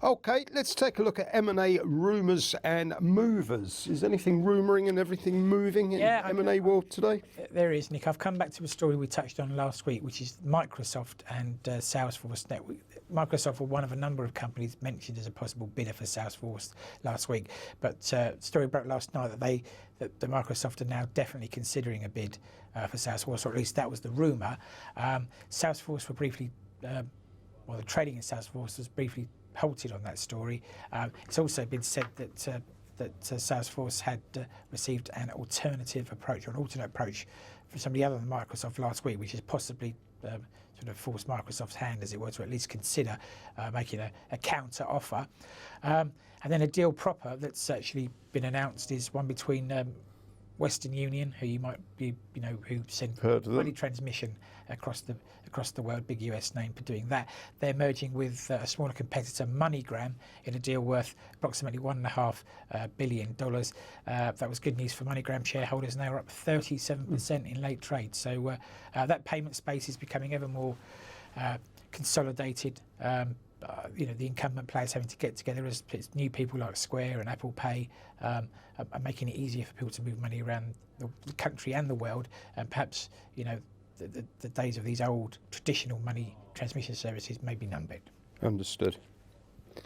Okay, let's take a look at M&A rumours and movers. Is anything rumouring and everything moving in M&A world today? There is, Nick. I've come back to a story we touched on last week, which is Microsoft and Salesforce Network. Microsoft were one of a number of companies mentioned as a possible bidder for Salesforce last week, but story broke last night that the Microsoft are now definitely considering a bid for Salesforce, or at least that was the rumour. Salesforce were briefly, the trading in Salesforce was briefly halted on that story. It's also been said that Salesforce had received an alternative approach, or an alternate approach from somebody other than Microsoft last week, which has possibly sort of forced Microsoft's hand, as it were, to at least consider making a counter offer. And then a deal proper that's actually been announced is one between Western Union, who you might be, who send money transmission across the world, big US name for doing that. They're merging with a smaller competitor, MoneyGram, in a deal worth approximately $1.5 billion. That was good news for MoneyGram shareholders, and they were up 37% in late trade. So that payment space is becoming ever more consolidated. The incumbent players having to get together as new people like Square and Apple Pay are making it easier for people to move money around the country and the world, and perhaps the days of these old traditional money transmission services may be numbered. Understood.